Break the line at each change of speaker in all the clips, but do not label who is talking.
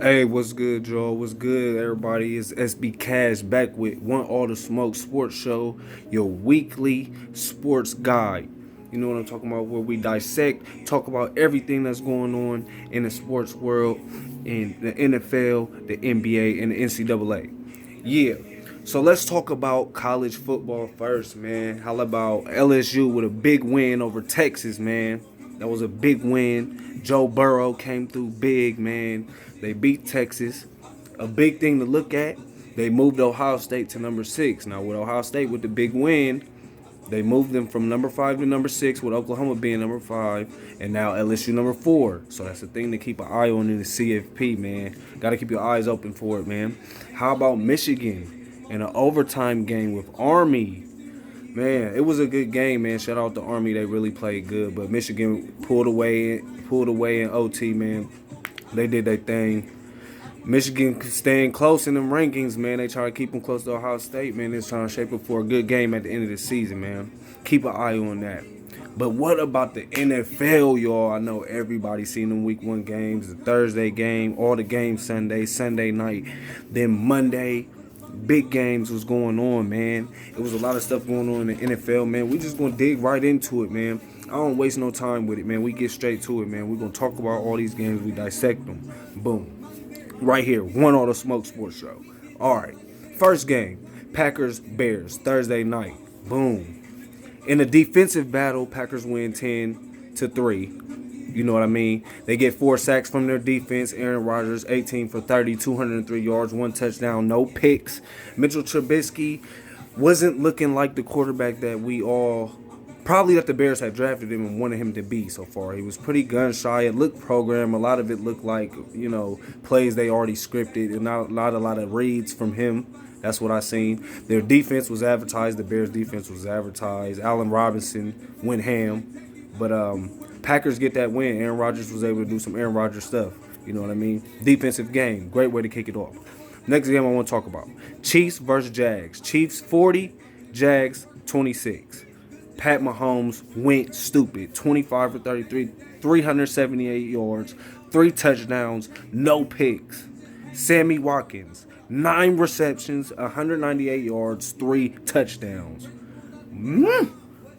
Hey, what's good, Joe? What's good, everybody? It's SB Cash back with One All the Smoke Sports Show, your weekly sports guide. You know what I'm talking about? Where we dissect, talk about everything that's going on in the sports world, in the NFL, the NBA, and the NCAA. Yeah. So let's talk about college football first, man. How about LSU with a big win over Texas, man? That was a big win. Joe Burrow came through big, man. They beat Texas. A big thing to look at. They moved Ohio State to number 6. Now with Ohio State with the big win, they moved them from number 5 to number 6, with Oklahoma being number 5, and now LSU number 4. So that's the thing to keep an eye on in the CFP, man. Got to keep your eyes open for it, man. How about Michigan in an overtime game with Army? Man, it was a good game, man. Shout out to Army; they really played good. But Michigan pulled away in OT, man. They did their thing. Michigan staying close in them rankings, man. They try to keep them close to Ohio State, man. They're trying to shape up for a good game at the end of the season, man. Keep an eye on that. But what about the NFL, y'all? I know everybody seen them week 1 games, the Thursday game, all the games Sunday night, then Monday. Big games was going on, man. It was a lot of stuff going on in the NFL, man. We just gonna dig right into it, man. I don't waste no time with it, man. We get straight to it, man. We gonna talk about all these games. We dissect them. Boom. Right here, One All the Smoke Sports Show. All right. First game, Packers Bears Thursday night. Boom. In a defensive battle, Packers win 10-3. You know what I mean? They get 4 sacks from their defense. Aaron Rodgers, 18 for 30, 203 yards, 1 touchdown, no picks. Mitchell Trubisky wasn't looking like the quarterback that we all probably that the Bears had drafted him and wanted him to be so far. He was pretty gun shy. It looked programmed. A lot of it looked like, plays they already scripted, and not a lot of reads from him. That's what I seen. Their defense was advertised. The Bears' defense was advertised. Allen Robinson went ham. But Packers get that win. Aaron Rodgers was able to do some Aaron Rodgers stuff. You know what I mean? Defensive game. Great way to kick it off. Next game I want to talk about. Chiefs versus Jags. Chiefs 40, Jags 26. Pat Mahomes went stupid. 25 for 33, 378 yards, 3 touchdowns, no picks. Sammy Watkins, 9 receptions, 198 yards, 3 touchdowns.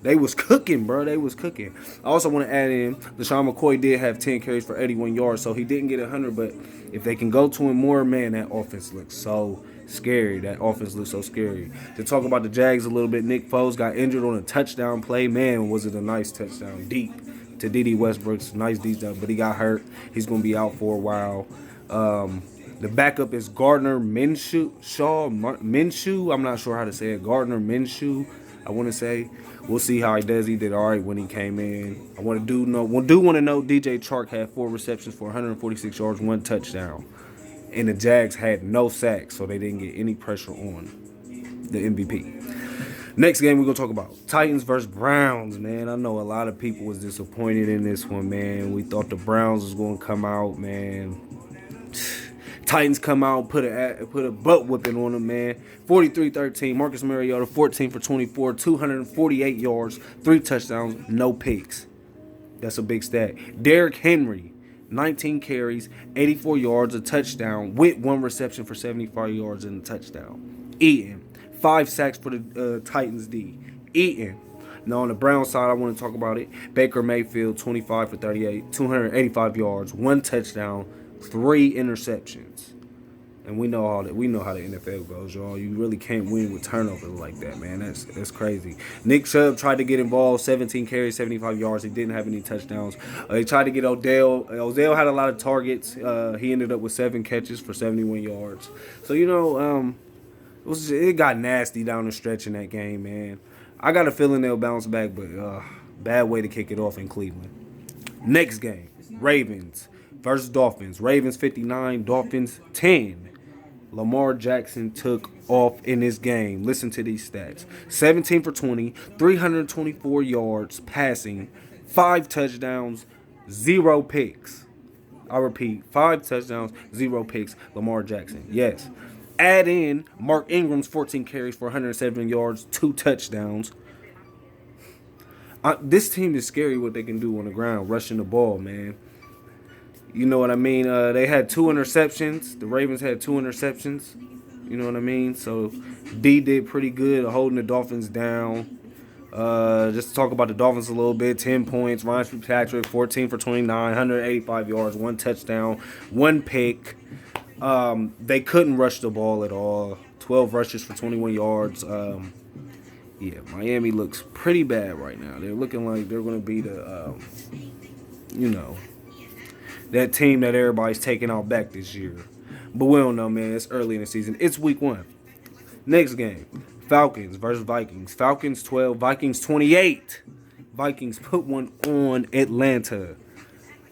They was cooking, bro. They was cooking. I also want to add in, LaShawn McCoy did have 10 carries for 81 yards, so he didn't get 100, but if they can go to him more, man, that offense looks so scary. That offense looks so scary. To talk about the Jags a little bit, Nick Foles got injured on a touchdown play. Man, was it a nice touchdown. Deep to Dede Westbrook's nice deep down, but he got hurt. He's going to be out for a while. The backup is Gardner Minshew. I'm not sure how to say it. Gardner Minshew, I want to say. We'll see how he does. He did all right when he came in. I want to want to know DJ Chark had 4 receptions for 146 yards, 1 touchdown. And the Jags had no sacks, so they didn't get any pressure on the MVP. Next game we're going to talk about, Titans versus Browns, man. I know a lot of people was disappointed in this one, man. We thought the Browns was going to come out, man. Titans come out, put a butt whipping on them, man. 43-13. Marcus Mariota, 14 for 24, 248 yards, 3 touchdowns, no picks. That's a big stat. Derrick Henry, 19 carries, 84 yards, a touchdown, with 1 reception for 75 yards and a touchdown. Eaton, 5 sacks for the Titans D. Eaton. Now, on the Browns side, I want to talk about it. Baker Mayfield, 25 for 38, 285 yards, 1 touchdown, 3 interceptions. And we know how the NFL goes, y'all. You really can't win with turnovers like that, man. That's crazy. Nick Chubb tried to get involved, 17 carries, 75 yards. He didn't have any touchdowns. They tried to get Odell. Odell had a lot of targets. He ended up with 7 catches for 71 yards. So, it got nasty down the stretch in that game, man. I got a feeling they'll bounce back, but bad way to kick it off in Cleveland. Next game, Ravens versus Dolphins. Ravens 59, Dolphins 10. Lamar Jackson took off in this game. Listen to these stats. 17 for 20, 324 yards passing, 5 touchdowns, 0 picks. I repeat, 5 touchdowns, 0 picks, Lamar Jackson. Yes. Add in Mark Ingram's 14 carries for 107 yards, 2 touchdowns. This team is scary what they can do on the ground, rushing the ball, man. You know what I mean? They had 2 interceptions. The Ravens had 2 interceptions. You know what I mean? So D did pretty good holding the Dolphins down. Just to talk about the Dolphins a little bit, 10 points. Ryan Fitzpatrick, 14 for 29, 185 yards, 1 touchdown, 1 pick. They couldn't rush the ball at all. 12 rushes for 21 yards. Yeah, Miami looks pretty bad right now. They're looking like they're going to be the, that team that everybody's taking out back this year. But we don't know, man. It's early in the season. It's week 1. Next game, Falcons versus Vikings. Falcons 12, Vikings 28. Vikings put one on Atlanta.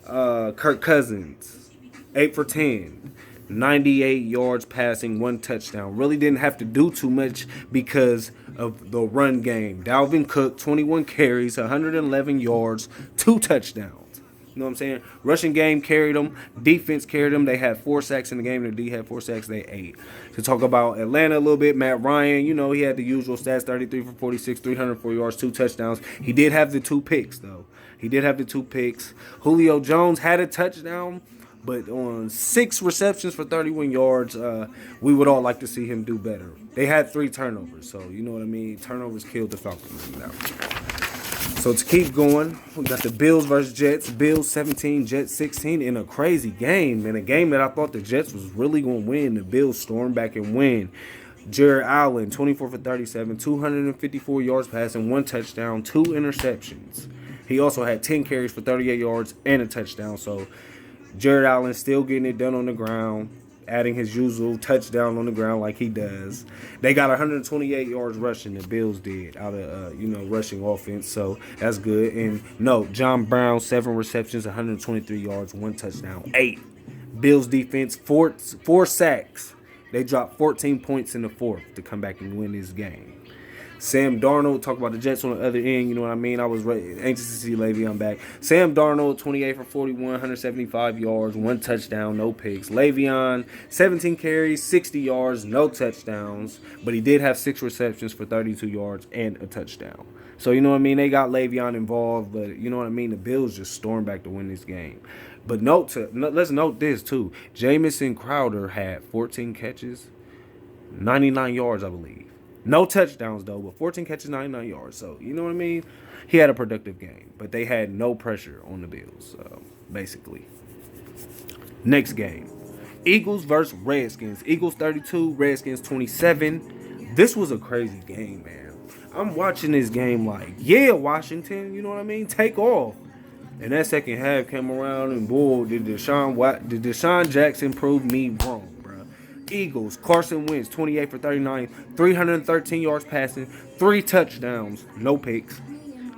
Kirk Cousins, 8 for 10. 98 yards passing, 1 touchdown. Really didn't have to do too much because of the run game. Dalvin Cook, 21 carries, 111 yards, 2 touchdowns. You know what I'm saying? Rushing game carried them. Defense carried them. They had 4 sacks in the game. The D had 4 sacks. They 8. To talk about Atlanta a little bit, Matt Ryan, he had the usual stats, 33 for 46, 304 yards, 2 touchdowns. He did have the 2 picks, though. Julio Jones had a touchdown, but on 6 receptions for 31 yards, we would all like to see him do better. They had 3 turnovers, so you know what I mean? Turnovers killed the Falcons in that one. So to keep going, we got the Bills versus Jets. Bills 17, Jets 16 in a crazy game. In a game that I thought the Jets was really going to win. The Bills stormed back and win. Jared Allen, 24 for 37, 254 yards passing, 1 touchdown, 2 interceptions. He also had 10 carries for 38 yards and a touchdown. So Jared Allen still getting it done on the ground, adding his usual touchdown on the ground like he does. They got 128 yards rushing, the Bills did, out of, rushing offense. So that's good. And no, John Brown, 7 receptions, 123 yards, 1 touchdown, 8. Bills defense, 4 sacks. They dropped 14 points in the 4th to come back and win this game. Sam Darnold, talk about the Jets on the other end, you know what I mean? I was anxious to see Le'Veon back. Sam Darnold, 28 for 41, 175 yards, 1 touchdown, no picks. Le'Veon, 17 carries, 60 yards, no touchdowns, but he did have 6 receptions for 32 yards and a touchdown. So, you know what I mean? They got Le'Veon involved, but you know what I mean? The Bills just stormed back to win this game. But let's note this, too. Jamison Crowder had 14 catches, 99 yards, I believe. No touchdowns, though, but 14 catches, 99 yards. So, you know what I mean? He had a productive game, but they had no pressure on the Bills, basically. Next game, Eagles versus Redskins. Eagles 32, Redskins 27. This was a crazy game, man. I'm watching this game like, yeah, Washington, you know what I mean? Take off. And that second half came around, and boy, did Deshaun Jackson prove me wrong. Eagles, Carson Wentz, 28 for 39, 313 yards passing, 3 touchdowns, no picks.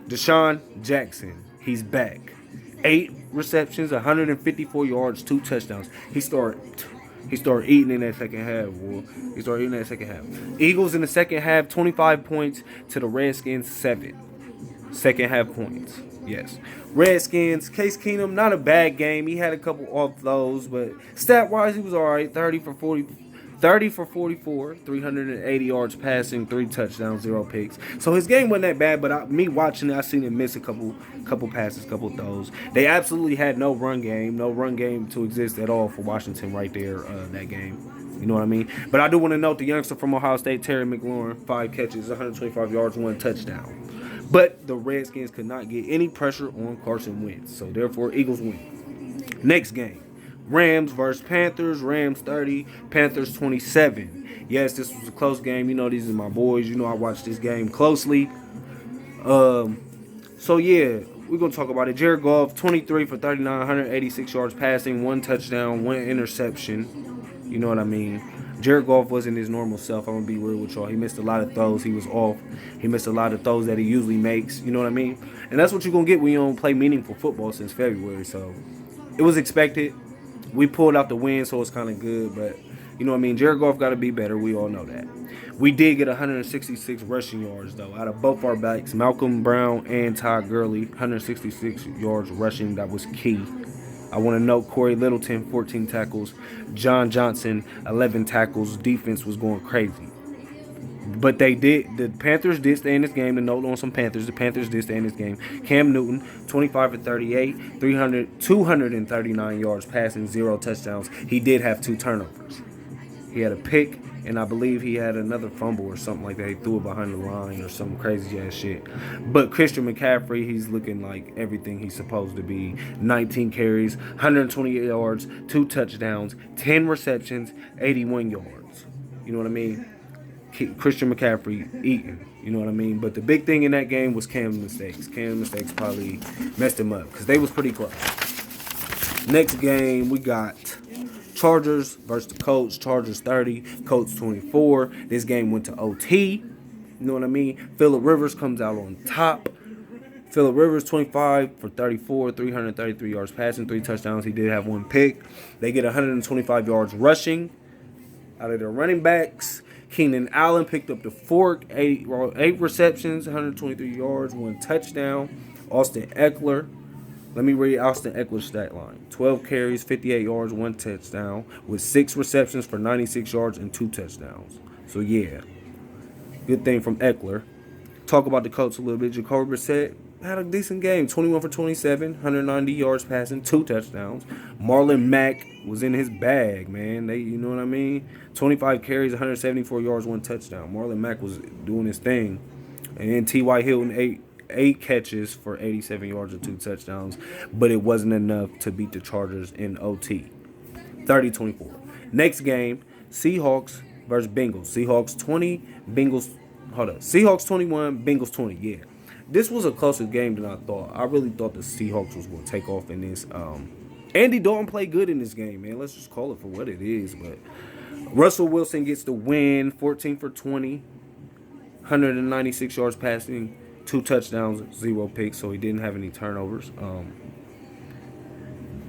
Deshaun Jackson, he's back. 8 receptions, 154 yards, 2 touchdowns. He started eating in that second half, boy. Eagles in the second half, 25 points to the Redskins, 7. Second half points. Yes. Redskins, Case Keenum, not a bad game. He had a couple off those, but stat-wise, he was all right. 30 for 44, 380 yards passing, 3 touchdowns, 0 picks. So his game wasn't that bad, but me watching it, I seen him miss a couple passes, couple throws. They absolutely had no run game to exist at all for Washington right there, that game. You know what I mean? But I do want to note the youngster from Ohio State, Terry McLaurin, 5 catches, 125 yards, 1 touchdown. But the Redskins could not get any pressure on Carson Wentz. So, therefore, Eagles win. Next game, Rams versus Panthers. Rams 30, Panthers 27. Yes, this was a close game. You know, these are my boys. You know, I watched this game closely. So, yeah, we're going to talk about it. Jared Goff, 23 for 39, 186 yards passing, 1 touchdown, 1 interception. You know what I mean? Jared Goff wasn't his normal self. I'm going to be real with y'all. He missed a lot of throws. He was off. He missed a lot of throws that he usually makes. You know what I mean? And that's what you're going to get when you don't play meaningful football since February. So, it was expected. We pulled out the win, so it's kind of good. But, you know what I mean? Jared Goff got to be better. We all know that. We did get 166 rushing yards, though, out of both our backs. Malcolm Brown and Todd Gurley, 166 yards rushing. That was key. I want to note Corey Littleton, 14 tackles. John Johnson, 11 tackles. Defense was going crazy. But they did. The Panthers did stay in this game. To note on some Panthers, the Panthers did stay in this game. Cam Newton, 25 for 38, 239 yards passing, 0 touchdowns. He did have 2 turnovers. He had a pick, and I believe he had another fumble or something like that. He threw it behind the line or some crazy ass shit. But Christian McCaffrey, he's looking like everything he's supposed to be. 19 carries, 128 yards, 2 touchdowns, 10 receptions, 81 yards. You know what I mean? Christian McCaffrey eating. You know what I mean? But the big thing in that game was Cam's mistakes. Cam's mistakes probably messed him up because they was pretty close. Next game, we got Chargers versus the Colts. Chargers 30, Colts 24. This game went to OT. You know what I mean? Phillip Rivers comes out on top. Phillip Rivers 25 for 34, 333 yards passing, 3 touchdowns. He did have 1 pick. They get 125 yards rushing out of their running backs. Keenan Allen picked up the fork, 8 receptions, 123 yards, 1 touchdown. Austin Eckler. Let me read Austin Eckler's stat line. 12 carries, 58 yards, 1 touchdown, with 6 receptions for 96 yards and 2 touchdowns. So, yeah, good thing from Eckler. Talk about the Colts a little bit. Jacoby Brissett had a decent game. 21 for 27, 190 yards passing, 2 touchdowns. Marlon Mack was in his bag, man. You know what I mean? 25 carries, 174 yards, 1 touchdown. Marlon Mack was doing his thing. And then T.Y. Hilton, 8 catches for 87 yards and 2 touchdowns. But it wasn't enough to beat the Chargers in OT. 30-24. Next game, Seahawks versus Bengals. Seahawks 20, Bengals. Hold up. Seahawks 21, Bengals 20. Yeah. This was a closer game than I thought. I really thought the Seahawks was going to take off in this. Andy Dalton played good in this game, man. Let's just call it for what it is. But Russell Wilson gets the win, 14 for 20, 196 yards passing, 2 touchdowns, 0 picks, so he didn't have any turnovers.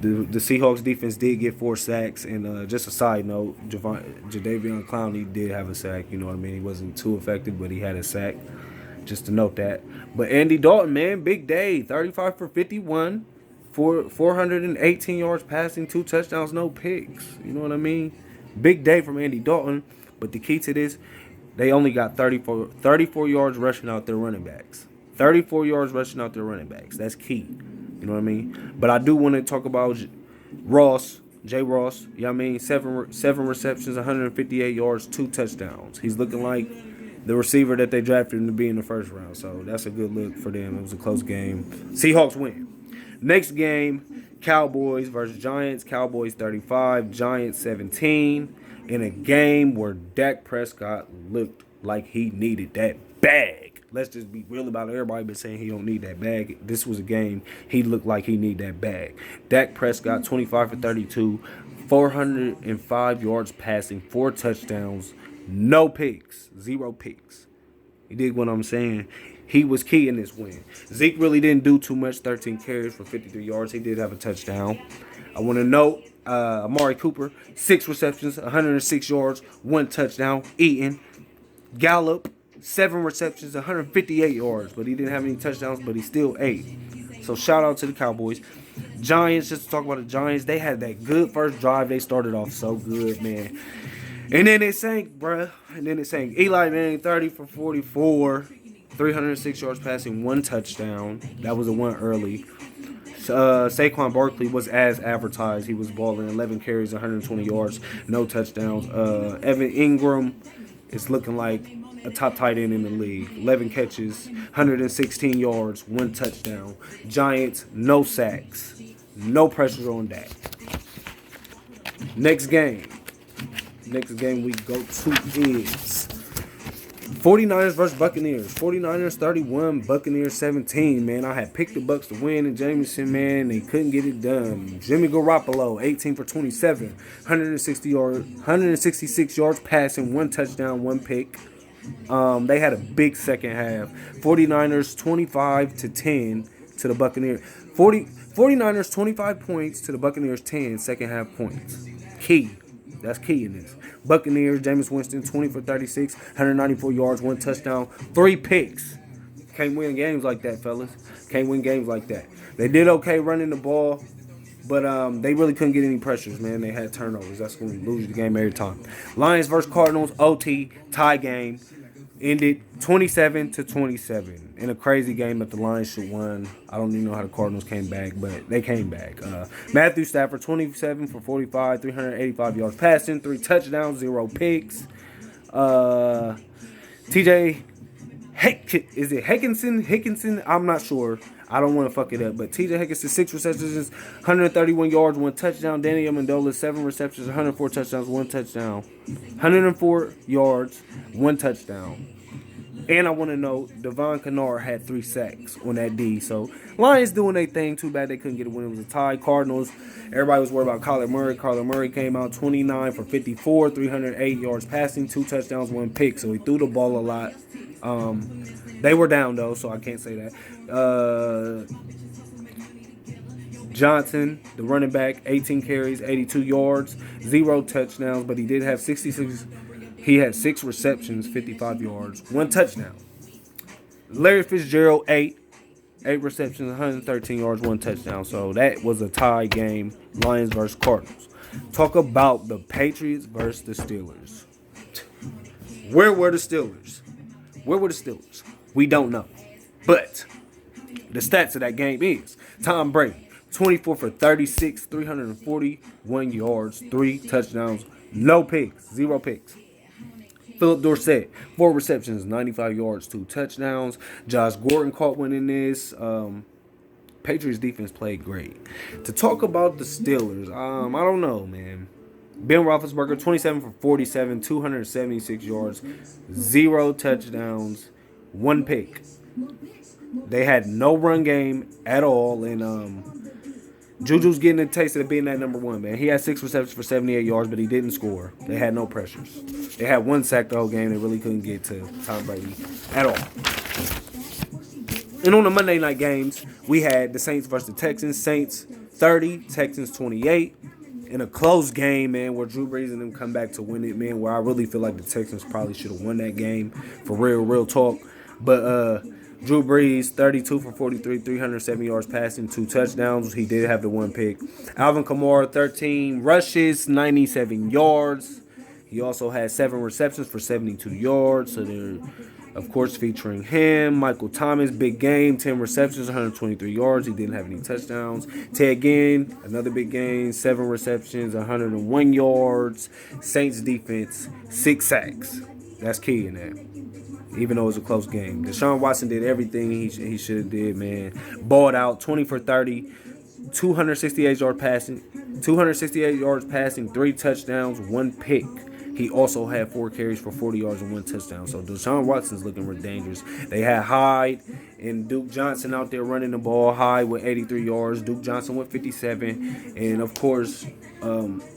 The Seahawks defense did get 4 sacks, and just a side note, Jadeveon Clowney did have a sack. You know what I mean? He wasn't too effective, but he had a sack. Just to note that. But Andy Dalton, man, big day. 35 for 51, 418 yards passing, 2 touchdowns, no picks. You know what I mean? Big day from Andy Dalton. But the key to this, they only got 34 yards rushing out their running backs. 34 yards rushing out their running backs. That's key. You know what I mean? But I do want to talk about Ross, J. Ross. You know what I mean? 7 receptions, 158 yards, 2 touchdowns. He's looking like the receiver that they drafted him to be in the first round. So that's a good look for them. It was a close game. Seahawks win. Next game, Cowboys versus Giants. Cowboys 35, Giants 17. In a game where Dak Prescott looked like he needed that bag. Let's just be real about it. Everybody been saying he don't need that bag. This was a game he looked like he need that bag. Dak Prescott 25 for 32, 405 yards passing, 4 touchdowns. No picks. 0 picks. You dig what I'm saying? He was key in this win. Zeke really didn't do too much. 13 carries for 53 yards. He did have a touchdown. I want to note Amari Cooper, 6 receptions, 106 yards, 1 touchdown. Eaton. Gallup, 7 receptions, 158 yards. But he didn't have any touchdowns, but he still ate. So shout out to the Cowboys. Giants, just to talk about the Giants, they had that good first drive. They started off so good, man. And then it sank, bruh. And then it sank. Eli Manning, 30 for 44, 306 yards passing, 1 touchdown. That was a 1 early. Saquon Barkley was as advertised. He was balling 11 carries, 120 yards, no touchdowns. Evan Ingram is looking like a top tight end in the league. 11 catches, 116 yards, 1 touchdown. Giants, no sacks. No pressure on that. Next game we go to is 49ers versus Buccaneers. 49ers 31, Buccaneers 17, man. I had picked the Bucs to win, and Jameson, man, they couldn't get it done. Jimmy Garoppolo, 18 for 27, 166 yards passing, 1 touchdown, 1 pick. They had a big second half. 49ers 25-10 to the Buccaneers. 49ers 25 points to the Buccaneers 10 second half points. Key. That's key in this. Buccaneers, Jameis Winston, 20 for 36, 194 yards, 1 touchdown, 3 picks. Can't win games like that, fellas. Can't win games like that. They did okay running the ball, but they really couldn't get any pressures, man. They had turnovers. That's going to lose the game every time. Lions versus Cardinals, OT, tie game. ended 27-27 in a crazy game that the Lions should won. I don't even know how the Cardinals came back, but they came back. Matthew Stafford, 27 for 45, 385 yards passing, 3 touchdowns, 0 picks. TJ is it Hickinson? I'm not sure. I don't want to fuck it up. But TJ Hickinson, 6 receptions, 131 yards, 1 touchdown. Danny Amendola, 7 receptions, 104 touchdowns, 1 touchdown. 104 yards, 1 touchdown. And I want to know, Devon Kennard had 3 sacks on that D. So, Lions doing their thing. Too bad they couldn't get a win. It was a tie. Cardinals, everybody was worried about Kyler Murray. Kyler Murray came out 29 for 54, 308 yards passing, 2 touchdowns, 1 pick. So, he threw the ball a lot. They were down, though, so I can't say that. Johnson, the running back, 18 carries, 82 yards, 0 touchdowns, but he did have 66. He had 6 receptions, 55 yards, 1 touchdown. Larry Fitzgerald, 8 receptions, 113 yards, 1 touchdown. So that was a tie game, Lions versus Cardinals. Talk about the Patriots versus the Steelers. Where were the Steelers? We don't know. But the stats of that game is Tom Brady, 24 for 36, 341 yards, 3 touchdowns, no picks, 0 picks. Philip Dorsett, 4 receptions, 95 yards, 2 touchdowns. Josh Gordon caught one in this. Patriots defense played great. To talk about the Steelers, I don't know, man. Ben Roethlisberger, 27 for 47, 276 yards, 0 touchdowns, 1 pick. They had no run game at all, and Juju's getting a taste of being that number 1, man. He had 6 receptions for 78 yards, but he didn't score. They had no pressures. They had 1 sack the whole game. They really couldn't get to Tom Brady at all. And on the Monday night games, we had the Saints versus the Texans. Saints 30, Texans 28. In a close game, man, where Drew Brees and them come back to win it, man, where I really feel like the Texans probably should have won that game, for real talk. But Drew Brees, 32 for 43, 370 yards passing, 2 touchdowns. He did have the 1 pick. Alvin Kamara, 13 rushes, 97 yards. He also had 7 receptions for 72 yards. So they're, of course, featuring him. Michael Thomas, big game, 10 receptions, 123 yards. He didn't have any touchdowns. Ted Ginn, another big game, 7 receptions, 101 yards. Saints defense, 6 sacks. That's key in that, even though it was a close game. Deshaun Watson did everything he should have did, man. Balled out, 20 for 30, 268 yards passing, 3 touchdowns, 1 pick. He also had 4 carries for 40 yards and 1 touchdown. So Deshaun Watson's looking real dangerous. They had Hyde and Duke Johnson out there running the ball. Hyde with 83 yards. Duke Johnson with 57. And, of course,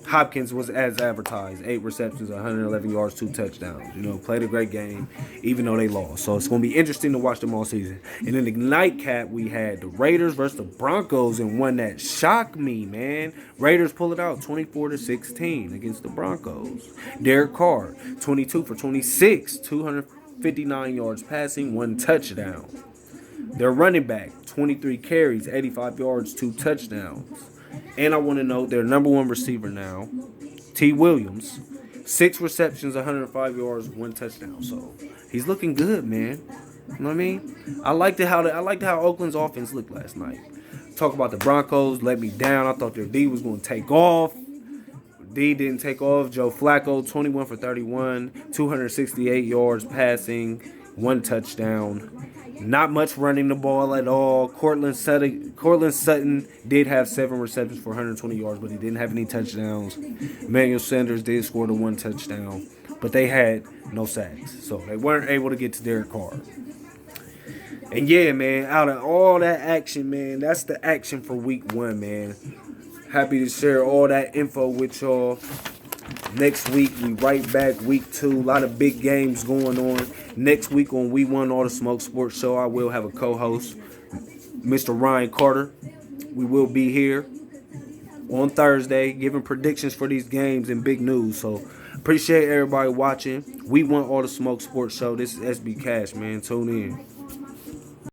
Hopkins was as advertised. 8 receptions, 111 yards, 2 touchdowns. You know, played a great game, even though they lost. So it's going to be interesting to watch them all season. And in the nightcap, we had the Raiders versus the Broncos, and one that shocked me, man. Raiders pull it out 24-16 against the Broncos. Derek Carr, 22 for 26, 259 yards passing, 1 touchdown. Their running back, 23 carries, 85 yards, 2 touchdowns. And I want to note their number 1 receiver now, T. Williams, 6 receptions, 105 yards, 1 touchdown. So he's looking good, man. You know what I mean? I liked how Oakland's offense looked last night. Talk about the Broncos, let me down. I thought their D was going to take off. D didn't take off. Joe Flacco, 21 for 31, 268 yards passing, 1 touchdown. Not much running the ball at all. Cortland Sutton did have 7 receptions for 120 yards, but he didn't have any touchdowns. Emmanuel Sanders did score the 1 touchdown, but they had no sacks. So they weren't able to get to Derek Carr. And yeah, man, out of all that action, man, that's the action for week 1, man. Happy to share all that info with y'all. Next week, we right back, week 2. A lot of big games going on. Next week on We Won All the Smoke Sports Show, I will have a co-host, Mr. Ryan Carter. We will be here on Thursday giving predictions for these games and big news. So, appreciate everybody watching. We Want All the Smoke Sports Show. This is SB Cash, man. Tune in.